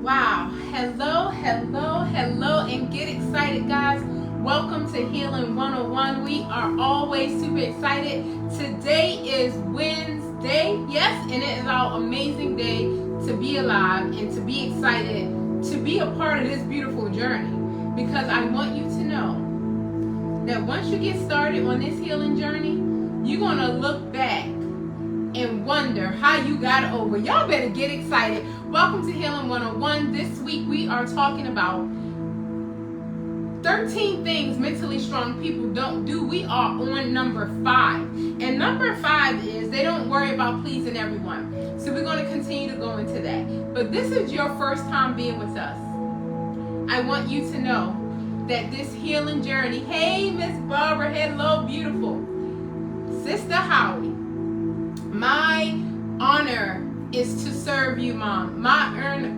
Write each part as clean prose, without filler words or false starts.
Wow. Hello, and get excited, guys. Welcome to Healing 101. We are always super excited. Today is Wednesday, yes, and it is our amazing day to be alive and to be excited to be a part of this beautiful journey, because I want you to know that once you get started on this healing journey, you're going to look back and wonder how you got over. Y'all better get excited. Welcome to Healing 101. This week we are talking about 13 things mentally strong people don't do. We are on number 5. And number 5 is they don't worry about pleasing everyone. So we're going to continue to go into that. But this is your first time being with us. I want you to know that this healing journey, hey Miss Barbara, hello beautiful. Sister Howie, my honor is to serve you, Mom. My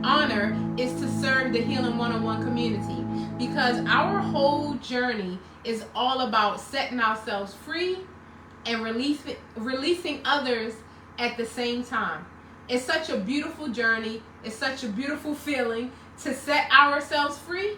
honor is to serve the Healing 101 community, because our whole journey is all about setting ourselves free and releasing others at the same time. It's such a beautiful journey. It's such a beautiful feeling to set ourselves free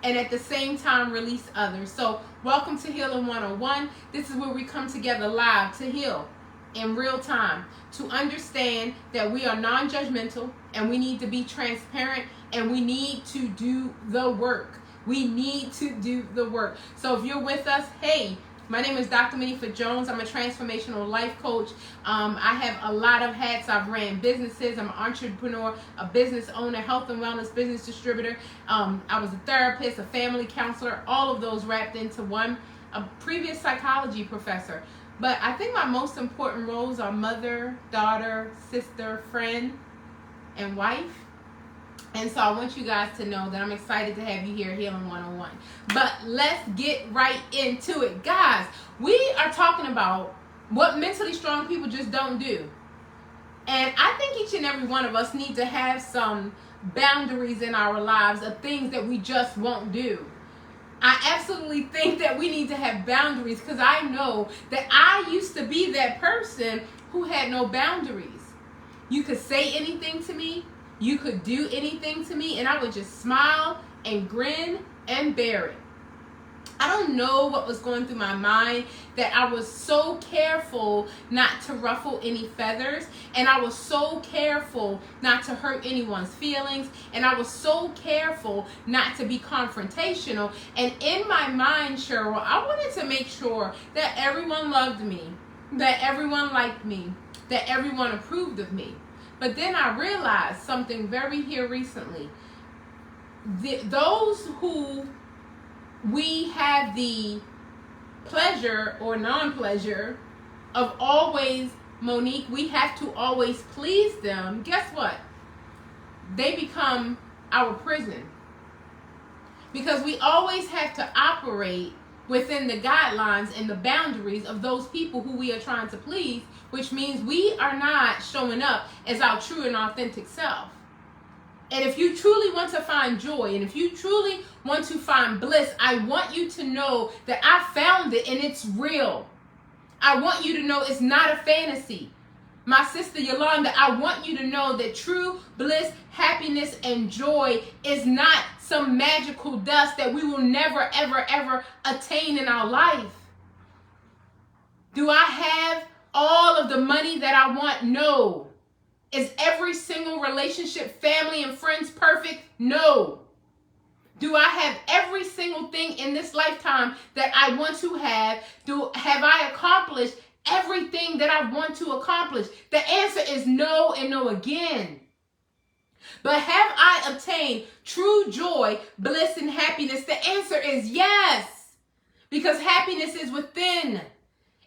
and at the same time release others. So welcome to Healing 101. This is where we come together live to heal in real time, to understand that we are non-judgmental and we need to be transparent and we need to do the work. We need to do the work. So if you're with us, hey, my name is DrMonifa Jones. I'm a transformational life coach. I have a lot of hats. I've ran businesses. I'm an entrepreneur, a business owner, health and wellness business distributor. I was a therapist, a family counselor, all of those wrapped into one, a previous psychology professor. But I think my most important roles are mother, daughter, sister, friend, and wife. And so I want you guys to know that I'm excited to have you here, Healing 101. But let's get right into it. Guys, we are talking about what mentally strong people just don't do. And I think each and every one of us need to have some boundaries in our lives of things that we just won't do. I absolutely think that we need to have boundaries, because I know that I used to be that person who had no boundaries. You could say anything to me, you could do anything to me, and I would just smile and grin and bear it. I don't know what was going through my mind, that I was so careful not to ruffle any feathers, and I was so careful not to hurt anyone's feelings, and I was so careful not to be confrontational. And in my mind, Cheryl, I wanted to make sure that everyone loved me, that everyone liked me, that everyone approved of me. But then I realized something very here recently. Those who we have the pleasure or non-pleasure of always, Monique, we have to always please them. Guess what? They become our prison, because we always have to operate within the guidelines and the boundaries of those people who we are trying to please, which means we are not showing up as our true and authentic self. And if you truly want to find joy, and if you truly want to find bliss, I want you to know that I found it and it's real. I want you to know it's not a fantasy. My sister Yolanda, I want you to know that true bliss, happiness, and joy is not some magical dust that we will never, ever, ever attain in our life. Do I have all of the money that I want? No. Is every single relationship, family, and friends perfect? No. Do I have every single thing in this lifetime that I want to have? Have I accomplished everything that I want to accomplish? The answer is no and no again. But have I obtained true joy, bliss, and happiness? The answer is yes. Because happiness is within.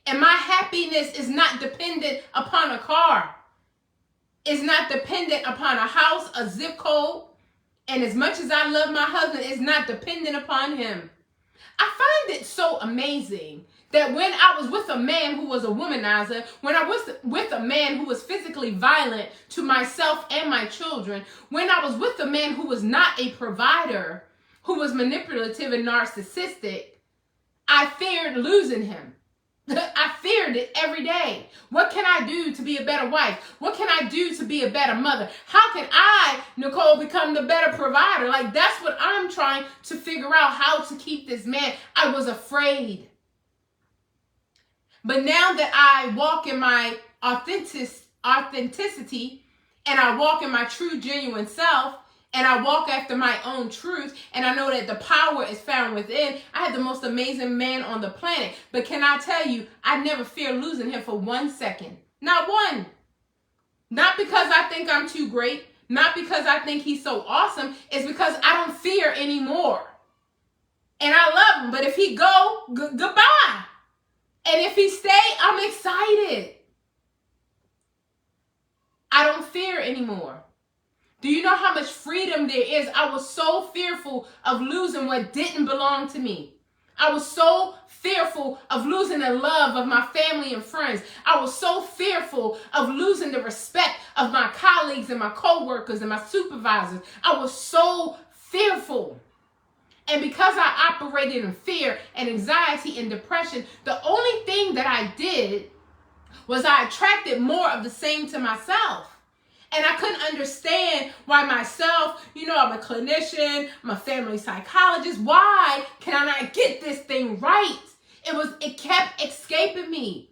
And my happiness is not dependent upon a car. It's not dependent upon a house, a zip code. And as much as I love my husband, it's not dependent upon him. I find it so amazing that when I was with a man who was a womanizer, when I was with a man who was physically violent to myself and my children, when I was with a man who was not a provider, who was manipulative and narcissistic, I feared losing him. I feared it every day. What can I do to be a better wife? What can I do to be a better mother? How can I, Nicole, become the better provider? Like, that's what I'm trying to figure out, how to keep this man. I was afraid. But now that I walk in my authenticity, and I walk in my true, genuine self, and I walk after my own truth, and I know that the power is found within, I have the most amazing man on the planet. But can I tell you, I never fear losing him for 1 second. Not one. Not because I think I'm too great. Not because I think he's so awesome. It's because I don't fear anymore. And I love him. But if he go, goodbye. And if he stay, I'm excited. I don't fear anymore. Do you know how much freedom there is? I was so fearful of losing what didn't belong to me. I was so fearful of losing the love of my family and friends. I was so fearful of losing the respect of my colleagues and my coworkers and my supervisors. I was so fearful. And because I operated in fear and anxiety and depression, the only thing that I did was I attracted more of the same to myself. And I couldn't understand why myself, I'm a clinician, I'm a family psychologist. Why can I not get this thing right? It kept escaping me.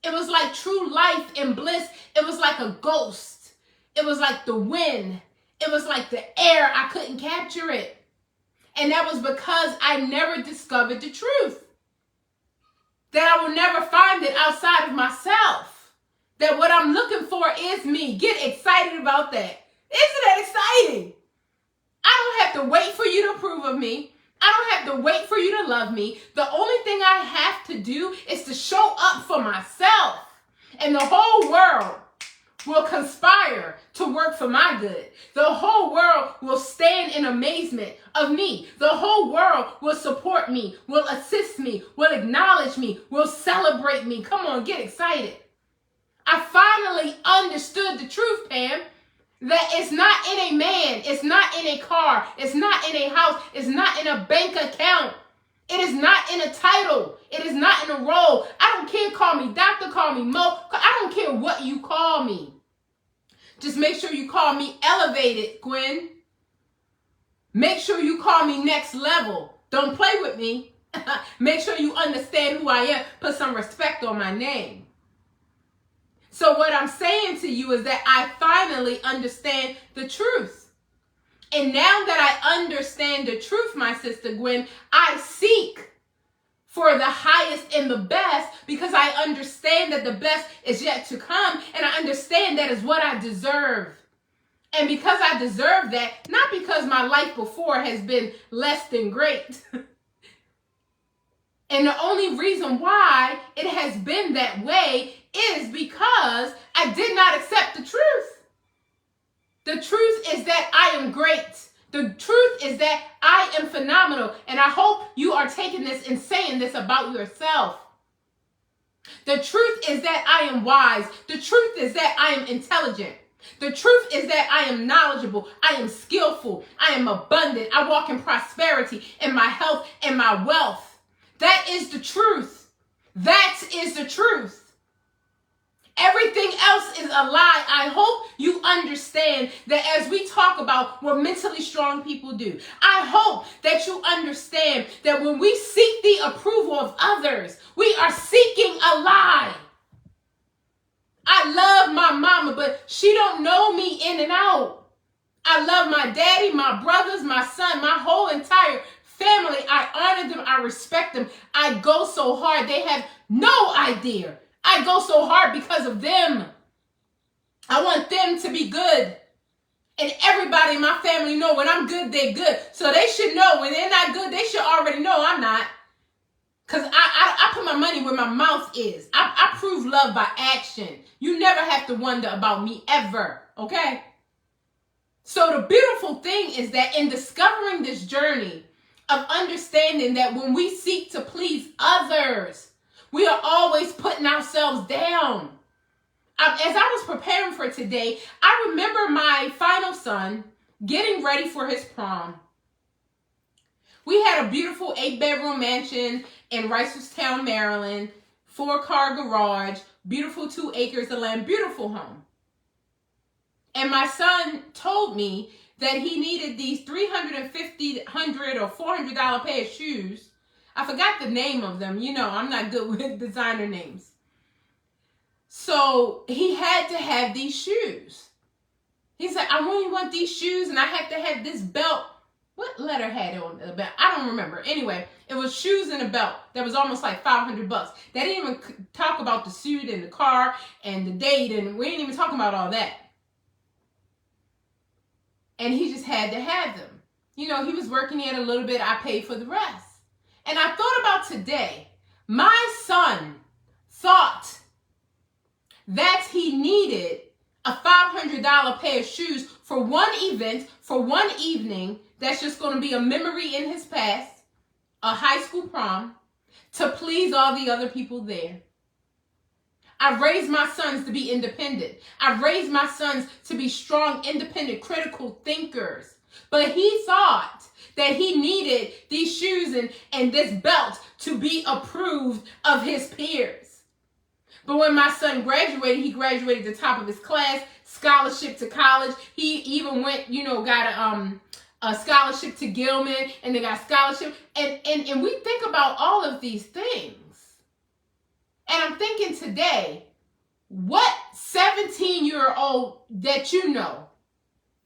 It was like true life and bliss. It was like a ghost. It was like the wind. It was like the air. I couldn't capture it. And that was because I never discovered the truth. That I will never find it outside of myself. That what I'm looking for is me. Get excited about that. Isn't that exciting? I don't have to wait for you to approve of me. I don't have to wait for you to love me. The only thing I have to do is to show up for myself. And the whole world will conspire to work for my good. The whole world will stand in amazement of me. The whole world will support me, will assist me, will acknowledge me, will celebrate me. Come on, get excited. I finally understood the truth, Pam, that it's not in a man, it's not in a car, it's not in a house, it's not in a bank account. It is not in a title. It is not in a role. I don't care, call me doctor, call me Mo. I don't care what you call me. Just make sure you call me elevated, Gwen. Make sure you call me next level. Don't play with me. Make sure you understand who I am. Put some respect on my name. So what I'm saying to you is that I finally understand the truth. And now that I understand the truth, my sister Gwen, I seek for the highest and the best because I understand that the best is yet to come. And I understand that is what I deserve. And because I deserve that, not because my life before has been less than great. And the only reason why it has been that way is because I did not accept the truth. The truth is that I am great. The truth is that I am phenomenal. And I hope you are taking this and saying this about yourself. The truth is that I am wise. The truth is that I am intelligent. The truth is that I am knowledgeable. I am skillful. I am abundant. I walk in prosperity, in my health, and my wealth. That is the truth. That is the truth. Everything else is a lie. I hope you understand that as we talk about what mentally strong people do, I hope that you understand that when we seek the approval of others, we are seeking a lie. I love my mama, but she don't know me in and out. I love my daddy, my brothers, my son, my whole entire family. I honor them. I respect them. I go so hard. They have no idea. I go so hard because of them. I want them to be good. And everybody in my family know when I'm good, they're good. So they should know when they're not good, they should already know I'm not. Because I put my money where my mouth is. I prove love by action. You never have to wonder about me ever. Okay? So the beautiful thing is that in discovering this journey of understanding that when we seek to please others, we are always putting ourselves down. As I was preparing for today, I remember my final son getting ready for his prom. We had a beautiful 8-bedroom mansion in Reisterstown, Maryland, 4-car garage, beautiful 2 acres of land, beautiful home. And my son told me that he needed these $350, $100, or $400 pair of shoes. I forgot the name of them. You know, I'm not good with designer names. So he had to have these shoes. He said, I really want these shoes, and I had to have this belt. What letter had it on the belt? I don't remember. Anyway, it was shoes and a belt that was almost like $500. They didn't even talk about the suit and the car and the date, and we didn't even talk about all that. And he just had to have them. You know, he was working at a little bit. I paid for the rest. And I thought about today. My son thought that he needed a $500 pair of shoes for one event, for one evening, that's just going to be a memory in his past, a high school prom, to please all the other people there. I've raised my sons to be independent. I've raised my sons to be strong, independent, critical thinkers. But he thought that he needed these shoes and this belt to be approved of his peers. But when my son graduated, he graduated at the top of his class, scholarship to college. He even went, got a scholarship to Gilman, and they got scholarship. And we think about all of these things. And I'm thinking today, what 17-year-old that you know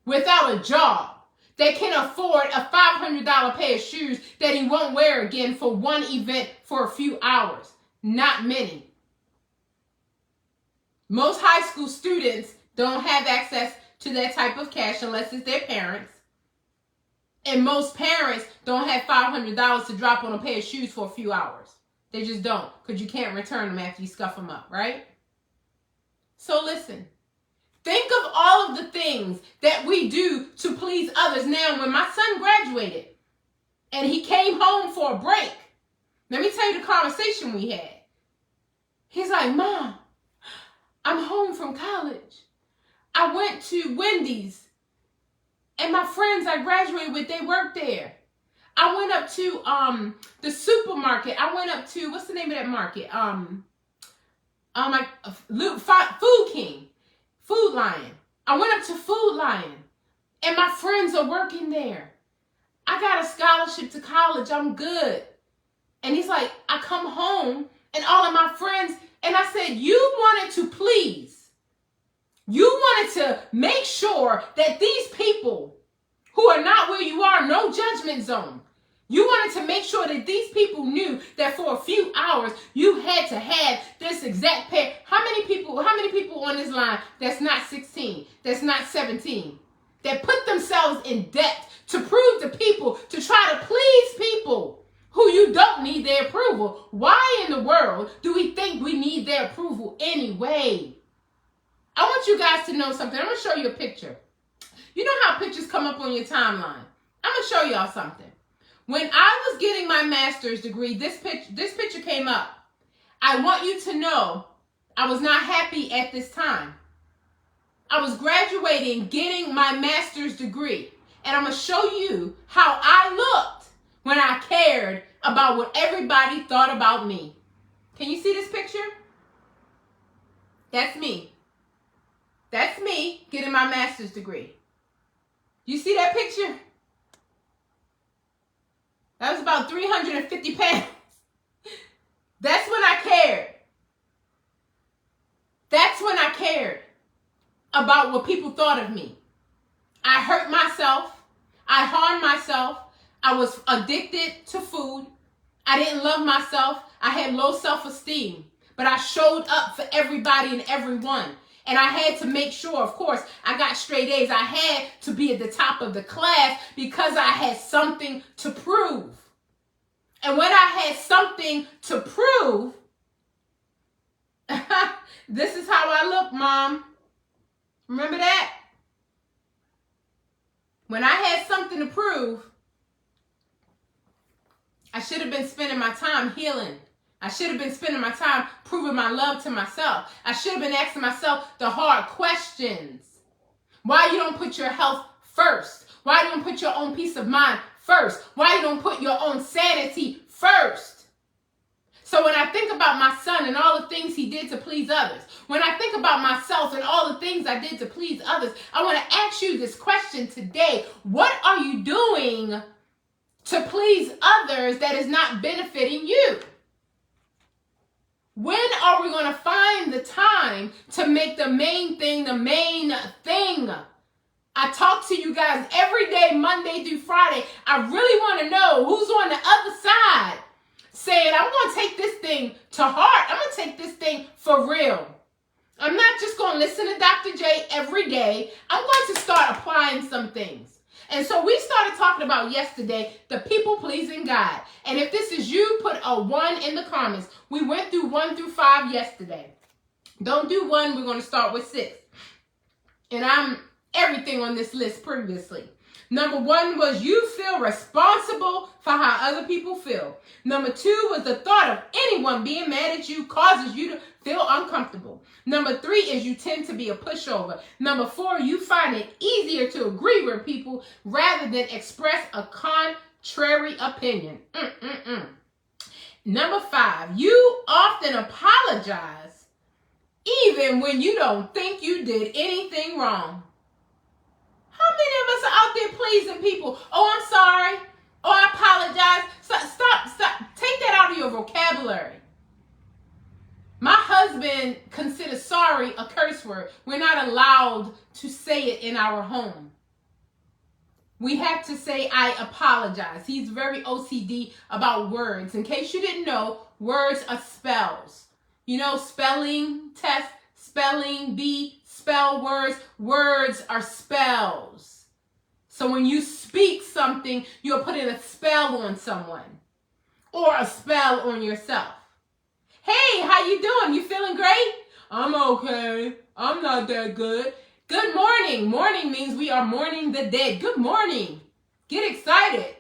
without a job that can afford a $500 pair of shoes that he won't wear again for one event for a few hours? Not many. Most high school students don't have access to that type of cash unless it's their parents. And most parents don't have $500 to drop on a pair of shoes for a few hours. They just don't, because you can't return them after you scuff them up, right? So listen, think of all of the things that we do to please others. Now, when my son graduated and he came home for a break, let me tell you the conversation we had. He's like, Mom, I'm home from college. I went to Wendy's, and my friends I graduated with, they work there. I went up to the supermarket. I went up to, what's the name of that market? Food King, Food Lion. I went up to Food Lion, and my friends are working there. I got a scholarship to college. I'm good. And he's like, I come home, and all of my friends, and I said, you wanted to please. You wanted to make sure that these people who are not where you are, no judgment zone. You wanted to make sure that these people knew that for a few hours you had to have this exact pair. How many people on this line that's not 16, that's not 17, that put themselves in debt to prove to people, to try to please people who you don't need their approval? Why in the world do we think we need their approval anyway? I want you guys to know something. I'm going to show you a picture. You know how pictures come up on your timeline? I'm going to show y'all something. When I was getting my master's degree, this picture came up. I want you to know I was not happy at this time. I was graduating, getting my master's degree. And I'm going to show you how I looked when I cared about what everybody thought about me. Can you see this picture? That's me. That's me getting my master's degree. You see that picture? That was about 350 pounds. That's when I cared. That's when I cared about what people thought of me. I hurt myself. I harmed myself. I was addicted to food. I didn't love myself. I had low self-esteem. But I showed up for everybody and everyone. And I had to make sure, of course, I got straight A's. I had to be at the top of the class because I had something to prove. And when I had something to prove, this is how I look, Mom. Remember that? When I had something to prove, I should have been spending my time healing. I should have been spending my time proving my love to myself. I should have been asking myself the hard questions. Why you don't put your health first? Why you don't put your own peace of mind first? Why you don't put your own sanity first? So when I think about my son and all the things he did to please others, when I think about myself and all the things I did to please others, I want to ask you this question today. What are you doing to please others that is not benefiting you? When are we going to find the time to make the main thing the main thing? I talk to you guys every day, Monday through Friday. I really want to know who's on the other side saying, I'm going to take this thing to heart. I'm going to take this thing for real. I'm not just going to listen to Dr. J every day. I'm going to start applying some things. And so we started talking about yesterday the people-pleasing God. And if this is you, put a 1 in the comments. We went through 1 through 5 yesterday. Don't do 1. We're going to start with 6. And I'm everything on this list previously. Number 1 was you feel responsible for how other people feel. Number 2 was the thought of anyone being mad at you causes you to feel uncomfortable. Number 3 is you tend to be a pushover. Number 4, you find it easier to agree with people rather than express a contrary opinion. Number 5, you often apologize even when you don't think you did anything wrong. How many of us are out there pleasing people? Oh, I'm sorry. Oh, I apologize. Stop. Take that out of your vocabulary. My husband considers sorry a curse word. We're not allowed to say it in our home. We have to say, I apologize. He's very OCD about words. In case you didn't know, words are spells. You know, spelling test, spelling bee, spell words. Words are spells. So when you speak something, you're putting a spell on someone or a spell on yourself. Hey, how you doing? You feeling great? I'm okay. I'm not that good. Good morning. Morning means we are mourning the dead. Good morning. Get excited.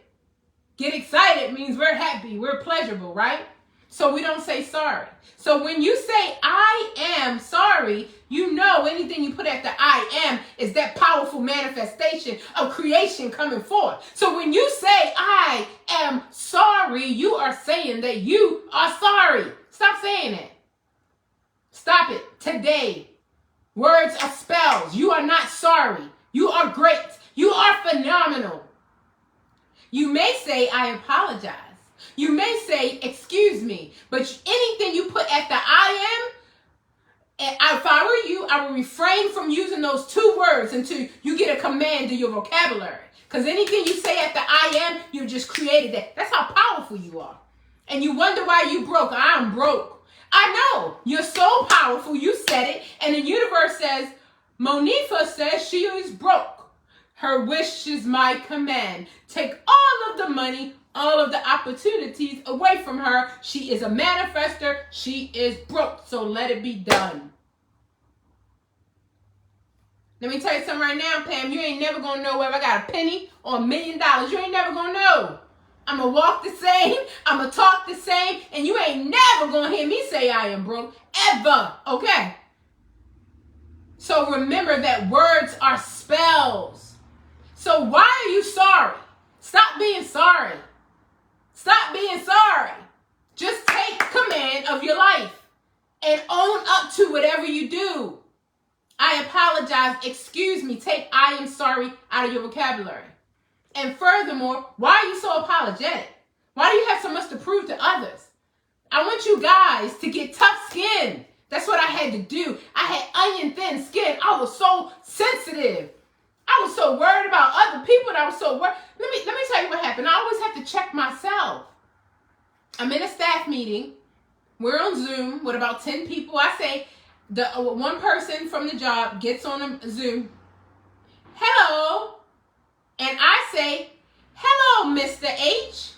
Get excited means we're happy. We're pleasurable, right? So we don't say sorry. So when you say, I am sorry, you know anything you put after I am is that powerful manifestation of creation coming forth. So when you say, I am sorry, you are saying that you are sorry. Stop saying it. Stop it today. Words are spells. You are not sorry. You are great. You are phenomenal. You may say, I apologize. You may say, excuse me. But anything you put after I am, if I were you, I would refrain from using those 2 words until you get a command to your vocabulary. Because anything you say after I am, you just created that. That's how powerful you are. And you wonder why you broke. I'm broke. I know. You're so powerful. You said it. And the universe says, Monifa says she is broke. Her wish is my command. Take all of the money, all of the opportunities away from her. She is a manifester. She is broke. So let it be done. Let me tell you something right now, Pam. You ain't never going to know whether I got a penny or $1 million. You ain't never going to know. I'm going to walk the same. I'm going to talk the same. And you ain't never going to hear me say I am broke. Ever. Okay? So remember that words are spells. So why are you sorry? Stop being sorry. Stop being sorry. Just take command of your life and own up to whatever you do. I apologize. Excuse me. Take I am sorry out of your vocabulary. And furthermore, why are you so apologetic? Why do you have so much to prove to others? I want you guys to get tough skin. That's what I had to do. I had onion thin skin. I was so sensitive. I was so worried about other people that I was so worried. Let me tell you what happened. I always have to check myself. I'm in a staff meeting. We're on Zoom with about 10 people. I say, the one person from the job gets on a Zoom. Hello. And I say, hello, Mr. H.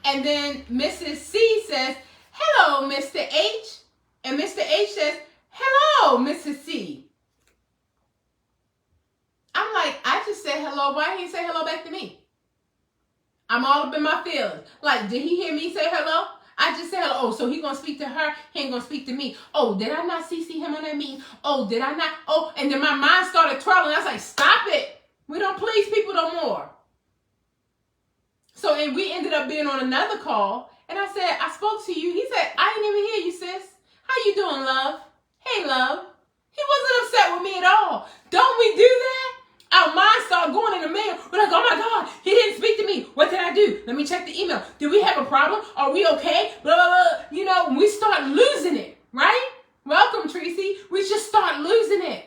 And then Mrs. C says, hello, Mr. H. And Mr. H says, hello, Mrs. C. I'm like, I just said hello. Why didn't he say hello back to me? I'm all up in my feelings. Like, did he hear me say hello? I just said hello. Oh, so he gonna speak to her. He ain't gonna speak to me. Oh, did I not CC him on that meeting? Oh, did I not? Oh, and then my mind started twirling. I was like, stop it. We don't please people no more. So, and we ended up being on another call, And I said, I spoke to you. He said, I didn't even hear you, sis. How you doing, love? Hey, love. He wasn't upset with me at all. Don't we do that? Our minds start going in the mail. We're like, oh my God, he didn't speak to me. What did I do? Let me check the email. Did we have a problem? Are we okay? Blah, blah, blah. You know, we start losing it, right? Welcome, Tracy. We just start losing it.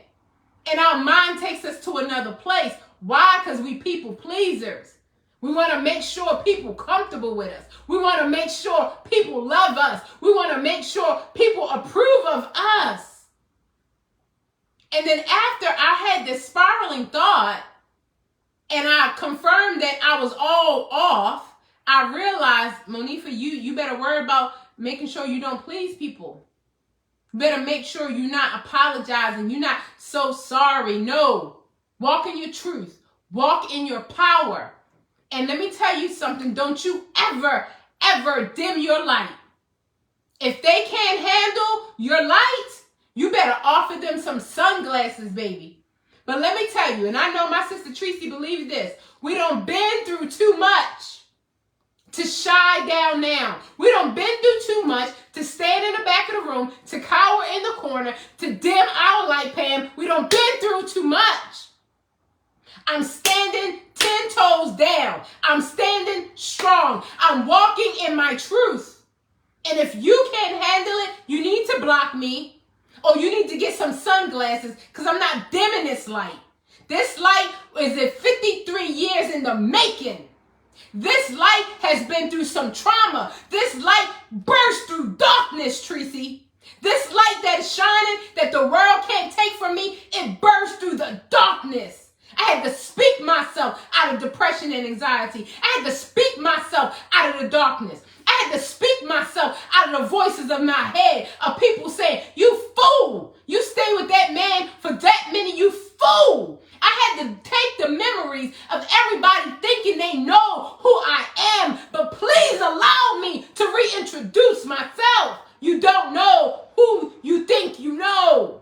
And our mind takes us to another place. Why? Because we people pleasers. We want to make sure people comfortable with us. We want to make sure people love us. We want to make sure people approve of us. And then after I had this spiraling thought and I confirmed that I was all off, I realized, Monifa, you better worry about making sure you don't please people. You better make sure you're not apologizing. You're not so sorry. No. Walk in your truth. Walk in your power. And let me tell you something. Don't you ever, ever dim your light. If they can't handle your light, you better offer them some sunglasses, baby. But let me tell you, and I know my sister Tracy believes this, we don't been through too much to shy down now. We don't been through too much to stand in the back of the room, to cower in the corner, to dim our light, Pam. We don't been through too much. I'm standing 10 toes down. I'm standing strong. I'm walking in my truth. And if you can't handle it, you need to block me. Or you need to get some sunglasses because I'm not dimming this light. This light is at 53 years in the making. This light has been through some trauma. This light burst through darkness, Tracy. This light that is shining that the world can't take from me, it burst through the darkness. I had to speak myself out of depression and anxiety. I had to speak myself out of the darkness. I had to speak myself out of the voices of my head of people saying, you fool. You stay with that man for that minute, you fool. I had to take the memories of everybody thinking they know who I am, but please allow me to reintroduce myself. You don't know who you think you know.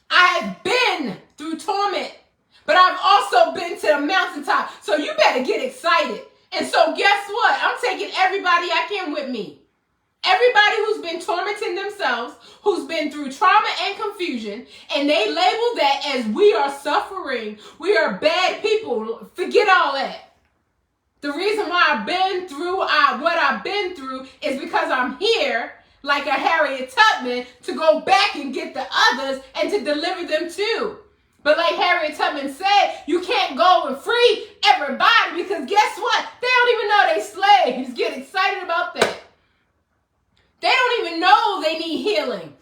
I've been through torment, but I've also been to the mountaintop, so you better get excited. And so guess what? I'm taking everybody I can with me. Everybody who's been tormenting themselves, who's been through trauma and confusion, and they label that as we are suffering, we are bad people. Forget all that. The reason why I've been through what I've been through is because I'm here, like a Harriet Tubman, to go back and get the others and to deliver them too. But like Harriet Tubman said, you can't go and free everybody because guess what? They don't even know they slaves. Get excited about that. They don't even know they need healing.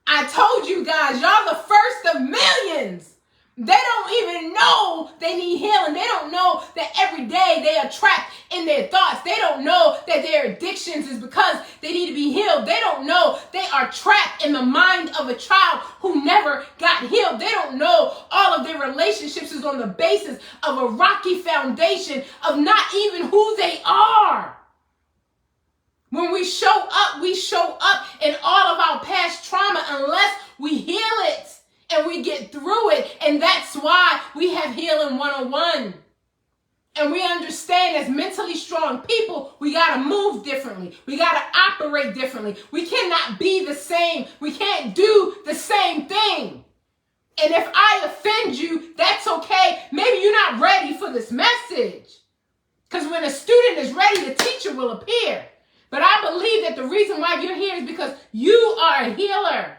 I told you guys, y'all the first of millions. They don't even know they need healing. They don't know that every day they are trapped in their thoughts. They don't know that their addictions is because they need to be healed. They don't know they are trapped in the mind of a child who never got healed. They don't know all of their relationships is on the basis of a rocky foundation of not even who they are. When we show up in all of our past trauma unless we heal it. And we get through it. And that's why we have Healing 101. And we understand as mentally strong people, we got to move differently. We got to operate differently. We cannot be the same. We can't do the same thing. And if I offend you, that's okay. Maybe you're not ready for this message. Because when a student is ready, the teacher will appear. But I believe that the reason why you're here is because you are a healer.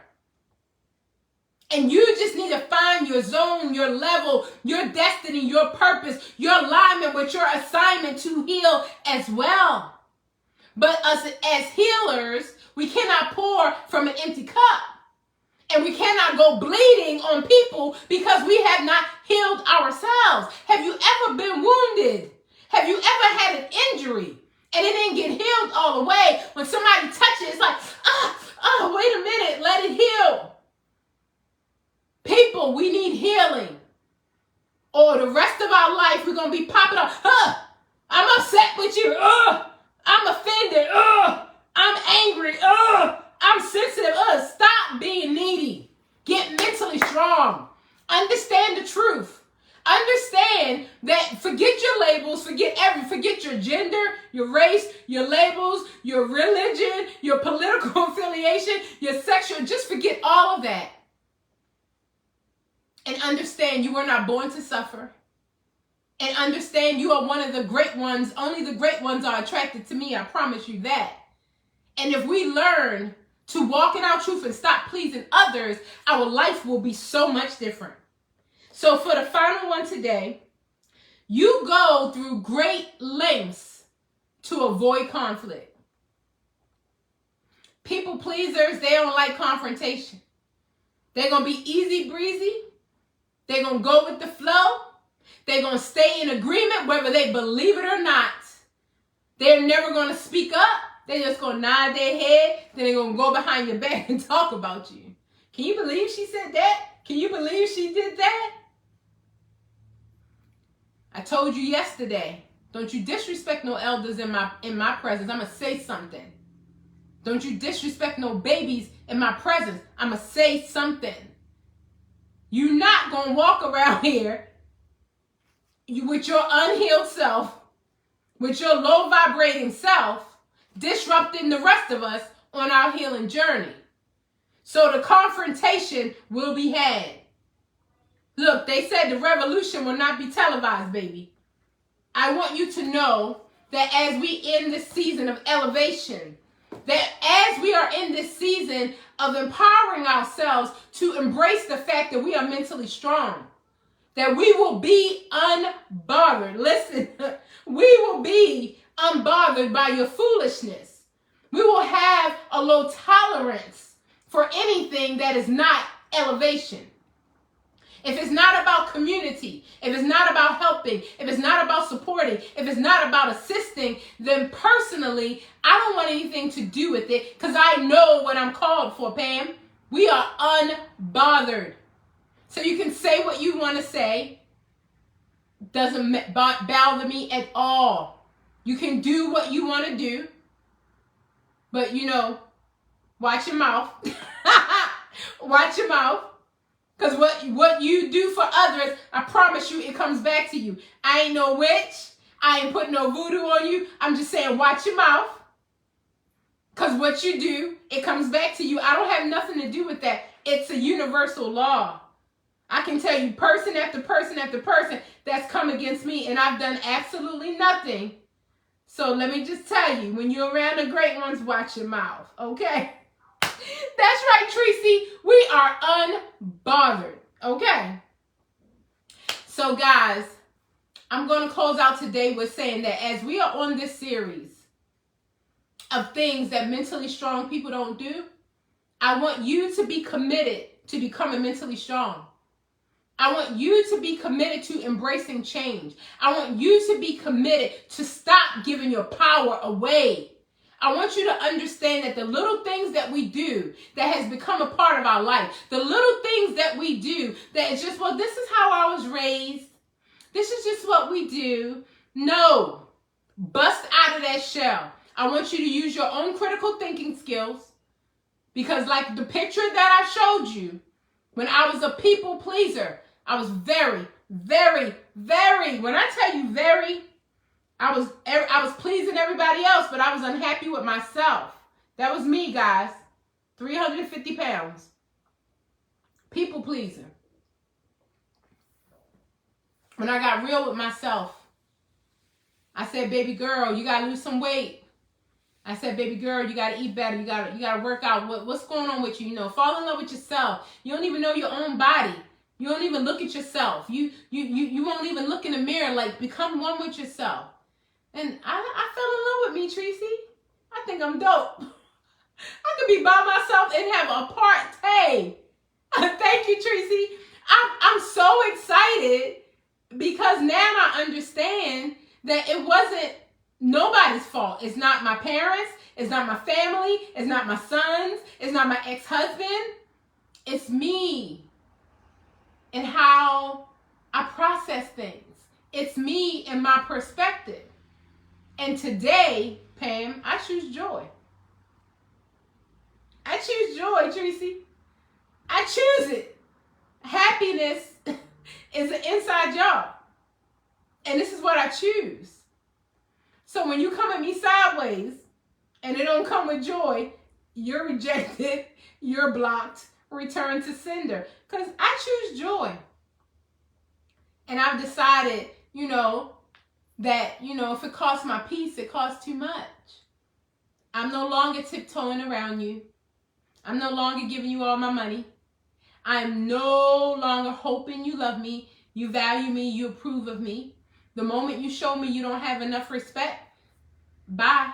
And you just need to find your zone, your level, your destiny, your purpose, your alignment with your assignment to heal as well. But us as healers, we cannot pour from an empty cup. And we cannot go bleeding on people because we have not healed ourselves. Have you ever been wounded? Have you ever had an injury and it didn't get healed all the way? When somebody touches it, it's like, wait a minute, let it heal. People, we need healing. Or the rest of our life, we're going to be popping up. I'm upset with you. I'm offended. I'm angry. I'm sensitive. Stop being needy. Get mentally strong. Understand the truth. Understand that forget your labels, forget your gender, your race, your labels, your religion, your political affiliation, your sexual, just forget all of that. And understand you were not born to suffer. And understand you are one of the great ones. Only the great ones are attracted to me. I promise you that. And if we learn to walk in our truth and stop pleasing others, our life will be so much different. So for the final one today, you go through great lengths to avoid conflict. People pleasers, they don't like confrontation. They're going to be easy breezy. They're going to go with the flow. They're going to stay in agreement whether they believe it or not. They're never going to speak up. They're just going to nod their head. Then they're going to go behind your back and talk about you. Can you believe she said that? Can you believe she did that? I told you yesterday, don't you disrespect no elders in my presence. I'm going to say something. Don't you disrespect no babies in my presence. I'm going to say something. You're not going to walk around here with your unhealed self, with your low vibrating self, disrupting the rest of us on our healing journey. So the confrontation will be had. Look, they said the revolution will not be televised, baby. I want you to know that as we in this season of elevation, that as we are in this season of empowering ourselves to embrace the fact that we are mentally strong, that we will be unbothered. Listen, we will be unbothered by your foolishness. We will have a low tolerance for anything that is not elevation. If it's not about community, if it's not about helping, if it's not about supporting, if it's not about assisting, then personally, I don't want anything to do with it because I know what I'm called for, Pam. We are unbothered. So you can say what you want to say. Doesn't bother me at all. You can do what you want to do. But, watch your mouth. Watch your mouth. Because what you do for others, I promise you, it comes back to you. I ain't no witch. I ain't putting no voodoo on you. I'm just saying, watch your mouth. Because what you do, it comes back to you. I don't have nothing to do with that. It's a universal law. I can tell you person after person after person that's come against me, and I've done absolutely nothing. So let me just tell you, when you're around the great ones, watch your mouth, okay? That's right, Tracy. We are unbothered, okay? So, guys, I'm going to close out today with saying that as we are on this series of things that mentally strong people don't do, I want you to be committed to becoming mentally strong. I want you to be committed to embracing change. I want you to be committed to stop giving your power away. I want you to understand that the little things that we do that has become a part of our life, the little things that we do that is just, well, this is how I was raised. This is just what we do. No. Bust out of that shell. I want you to use your own critical thinking skills because like the picture that I showed you, when I was a people pleaser, I was very, very, very, when I tell you very, I was pleasing everybody else, but I was unhappy with myself. That was me, guys. 350 pounds. People pleasing. When I got real with myself, I said, baby girl, you got to lose some weight. I said, baby girl, you got to eat better. You got to work out. What's going on with you? Fall in love with yourself. You don't even know your own body. You don't even look at yourself. You won't even look in the mirror. Like, become one with yourself. And I fell in love with me, Tracy. I think I'm dope. I could be by myself and have a party. Thank you, Tracy. I'm so excited because now I understand that it wasn't nobody's fault. It's not my parents. It's not my family. It's not my sons. It's not my ex-husband. It's me and how I process things. It's me and my perspective. And today, Pam, I choose joy. I choose joy, Tracy. I choose it. Happiness is an inside job. And this is what I choose. So when you come at me sideways and it don't come with joy, you're rejected, you're blocked, return to sender. Because I choose joy. And I've decided, that, if it costs my peace, it costs too much. I'm no longer tiptoeing around you. I'm no longer giving you all my money. I am no longer hoping you love me, you value me, you approve of me. The moment you show me you don't have enough respect, bye.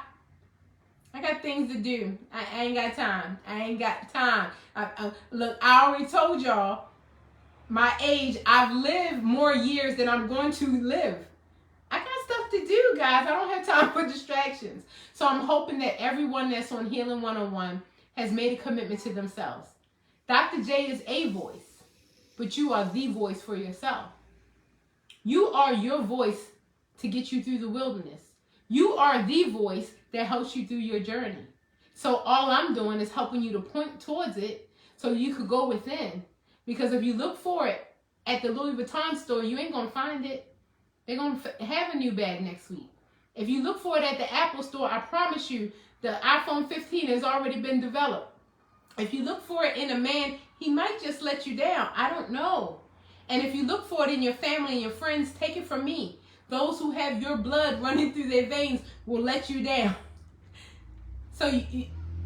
I got things to do. I ain't got time. Look, I already told y'all my age. I've lived more years than I'm going to live. I got stuff to do, guys. I don't have time for distractions. So I'm hoping that everyone that's on Healing 101 has made a commitment to themselves. Dr. J is a voice, but you are the voice for yourself. You are your voice to get you through the wilderness. You are the voice that helps you through your journey. So all I'm doing is helping you to point towards it so you could go within. Because if you look for it at the Louis Vuitton store, you ain't going to find it. They're going to have a new bag next week. If you look for it at the Apple store, I promise you the iPhone 15 has already been developed. If you look for it in a man, he might just let you down. I don't know. And if you look for it in your family and your friends, take it from me. Those who have your blood running through their veins will let you down. So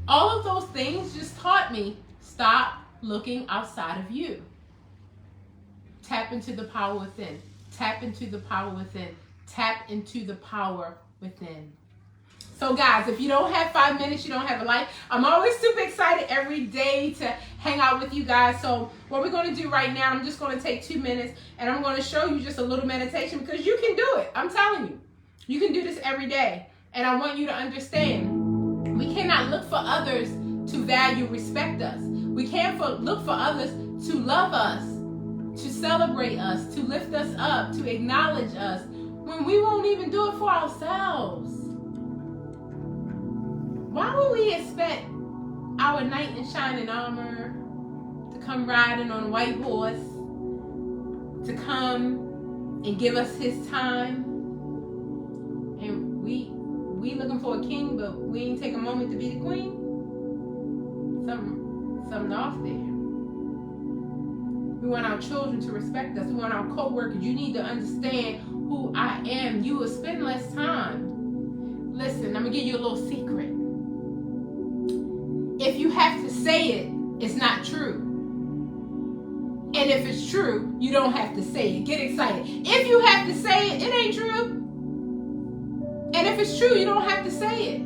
all of those things just taught me, stop looking outside of you. Tap into the power within. Tap into the power within. Tap into the power within. So guys, if you don't have 5 minutes, you don't have a life. I'm always super excited every day to hang out with you guys. So what we're going to do right now, I'm just going to take 2 minutes and I'm going to show you just a little meditation because you can do it. I'm telling you, you can do this every day. And I want you to understand, we cannot look for others to value, respect us. We can't look for others to love us, to celebrate us, to lift us up, to acknowledge us, when we won't even do it for ourselves. Why would we expect our knight in shining armor to come riding on a white horse, to come and give us his time? And we looking for a king, but we ain't take a moment to be the queen? Something off there. We want our children to respect us. We want our co-workers. You need to understand who I am. You will spend less time. Listen, I'm going to give you a little secret. If you have to say it, it's not true. And if it's true, you don't have to say it. Get excited. If you have to say it, it ain't true. And if it's true, you don't have to say it.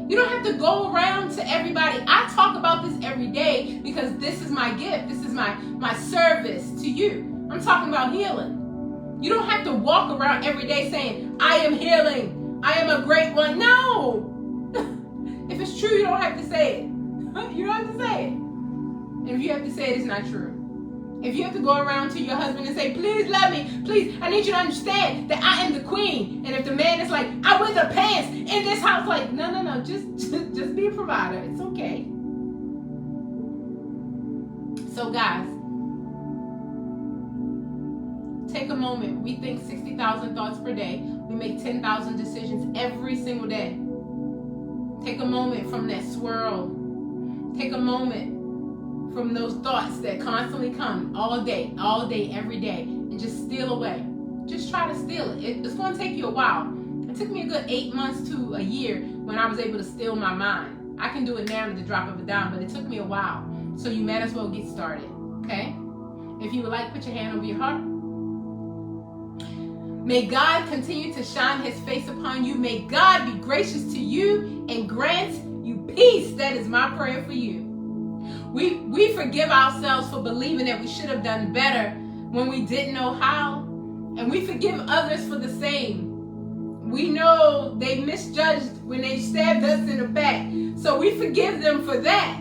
You don't have to go around to everybody. I talk about this every day because this is my gift. This is my service to you. I'm talking about healing. You don't have to walk around every day saying, I am healing. I am a great one. No. If it's true, you don't have to say it. You don't have to say it. And if you have to say it, it's not true. If you have to go around to your husband and say, please love me, please, I need you to understand that I am the queen. And if the man is like, I wear the pants in this house, like, no, just be a provider. It's okay. So guys, take a moment. We think 60,000 thoughts per day. We make 10,000 decisions every single day. Take a moment from that swirl. Take a moment from those thoughts that constantly come all day, every day, and just steal away. Just try to steal it. It's going to take you a while. It took me a good 8 months to a year when I was able to steal my mind. I can do it now at the drop of a dime, but it took me a while. So you might as well get started, okay? If you would like, put your hand over your heart. May God continue to shine his face upon you. May God be gracious to you and grant you peace. That is my prayer for you. We forgive ourselves for believing that we should have done better when we didn't know how. And we forgive others for the same. We know they misjudged when they stabbed us in the back. So we forgive them for that.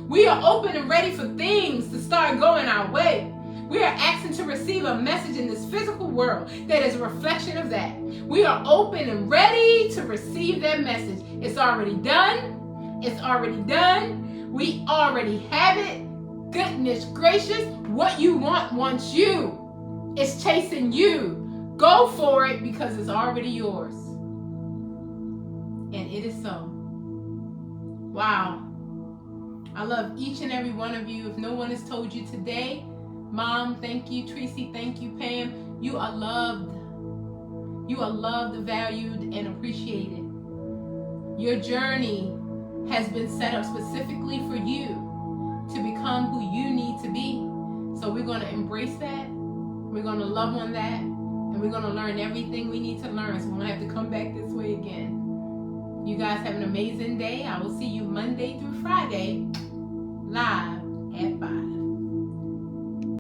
We are open and ready for things to start going our way. We are asking to receive a message in this physical world that is a reflection of that. We are open and ready to receive that message. It's already done. It's already done. We already have it. Goodness gracious, what you want wants you. It's chasing you. Go for it because it's already yours. And it is so. Wow. I love each and every one of you. If no one has told you today, Mom, thank you. Tracy, thank you. Pam, you are loved. You are loved, valued, and appreciated. Your journey has been set up specifically for you to become who you need to be. So we're going to embrace that. We're going to love on that. And we're going to learn everything we need to learn. So we won't have to come back this way again. You guys have an amazing day. I will see you Monday through Friday live at 5.